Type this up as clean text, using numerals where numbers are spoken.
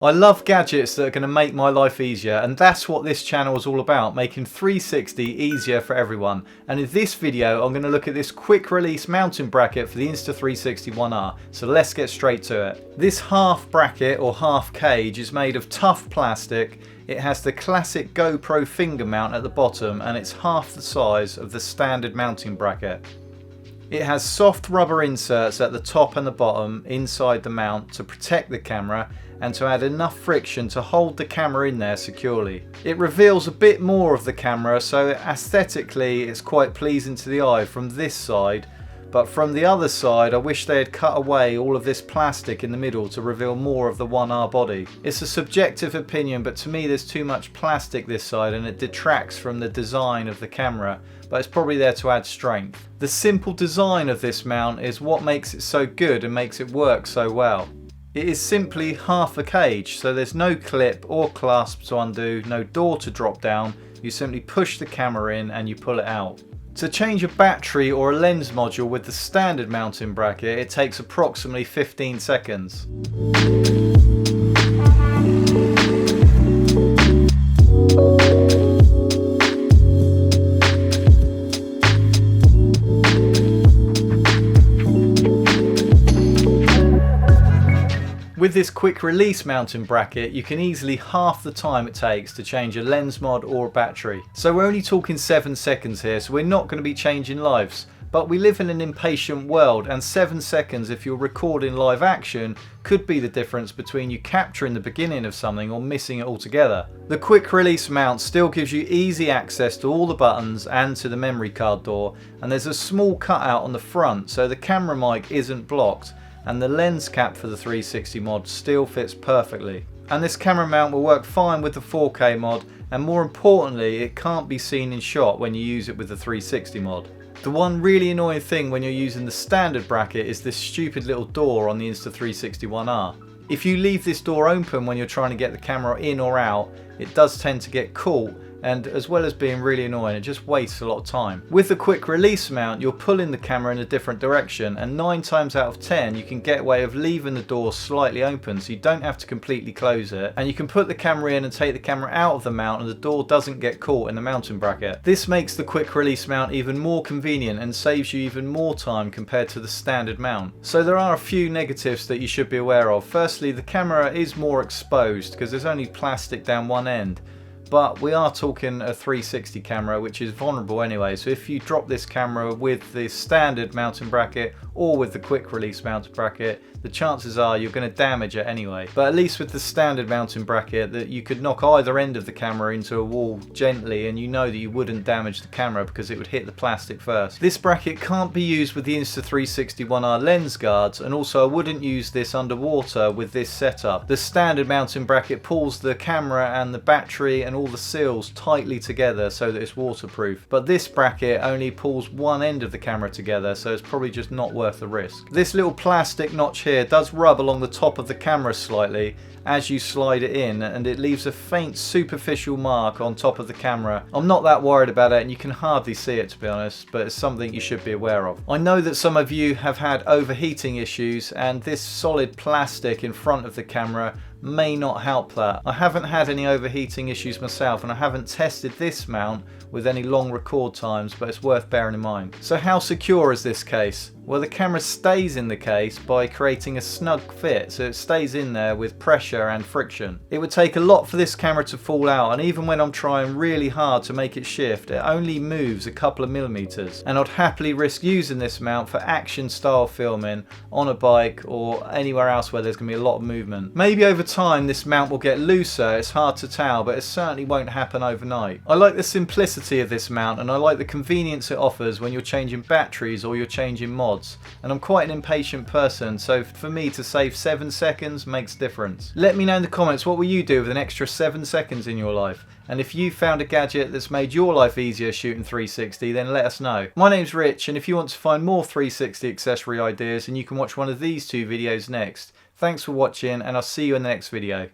I love gadgets that are going to make my life easier, and that's what this channel is all about, making 360 easier for everyone. And in this video I'm going to look at this quick release mounting bracket for the Insta360 1R, so let's get straight to it. This half bracket or half cage is made of tough plastic. It has the classic GoPro finger mount at the bottom and it's half the size of the standard mounting bracket. It has soft rubber inserts at the top and the bottom inside the mount to protect the camera and to add enough friction to hold the camera in there securely. It reveals a bit more of the camera, so aesthetically it's quite pleasing to the eye from this side, but from the other side I wish they had cut away all of this plastic in the middle to reveal more of the 1R body. It's a subjective opinion, but to me there's too much plastic this side and it detracts from the design of the camera, but it's probably there to add strength. The simple design of this mount is what makes it so good and makes it work so well. It is simply half a cage, so there's no clip or clasp to undo, no door to drop down. You simply push the camera in and you pull it out. To change a battery or a lens module with the standard mounting bracket, it takes approximately 15 seconds. With this quick release mounting bracket, you can easily half the time it takes to change a lens mod or a battery. So we're only talking 7 seconds here, so we're not going to be changing lives. But we live in an impatient world, and 7 seconds if you're recording live action could be the difference between you capturing the beginning of something or missing it altogether. The quick release mount still gives you easy access to all the buttons and to the memory card door, and there's a small cutout on the front so the camera mic isn't blocked, and the lens cap for the 360 mod still fits perfectly. And this camera mount will work fine with the 4K mod, and more importantly it can't be seen in shot when you use it with the 360 mod. The one really annoying thing when you're using the standard bracket is this stupid little door on the Insta360 1R. If you leave this door open when you're trying to get the camera in or out, it does tend to get caught, and as well as being really annoying, it just wastes a lot of time. With the quick release mount, you're pulling the camera in a different direction, and 9 times out of 10 you can get away with leaving the door slightly open so you don't have to completely close it, and you can put the camera in and take the camera out of the mount and the door doesn't get caught in the mounting bracket. This makes the quick release mount even more convenient and saves you even more time compared to the standard mount. So there are a few negatives that you should be aware of. Firstly, the camera is more exposed because there's only plastic down one end. But we are talking a 360 camera, which is vulnerable anyway, so if you drop this camera with the standard mounting bracket or with the quick release mounting bracket, the chances are you're going to damage it anyway. But at least with the standard mounting bracket, that you could knock either end of the camera into a wall gently and you know that you wouldn't damage the camera because it would hit the plastic first. This bracket can't be used with the Insta360 1R lens guards, and also I wouldn't use this underwater with this setup. The standard mounting bracket pulls the camera and the battery and all the seals tightly together so that it's waterproof, but this bracket only pulls one end of the camera together, so it's probably just not worth the risk. This little plastic notch here does rub along the top of the camera slightly as you slide it in, and it leaves a faint superficial mark on top of the camera. I'm not that worried about it, and you can hardly see it to be honest, but it's something you should be aware of. I know that some of you have had overheating issues, and this solid plastic in front of the camera may not help that. I haven't had any overheating issues myself, and I haven't tested this mount with any long record times, but it's worth bearing in mind. So how secure is this case? Well, the camera stays in the case by creating a snug fit, so it stays in there with pressure and friction. It would take a lot for this camera to fall out, and even when I'm trying really hard to make it shift, it only moves a couple of millimeters. And I'd happily risk using this mount for action style filming on a bike or anywhere else where there's going to be a lot of movement. Maybe over time this mount will get looser, it's hard to tell, but it certainly won't happen overnight. I like the simplicity of this mount, and I like the convenience it offers when you're changing batteries or you're changing mods. And I'm quite an impatient person, so for me to save 7 seconds makes a difference. Let me know in the comments, what will you do with an extra 7 seconds in your life? And if you found a gadget that's made your life easier shooting 360, then let us know. My name's Rich, and if you want to find more 360 accessory ideas, then you can watch one of these 2 videos next. Thanks for watching, and I'll see you in the next video.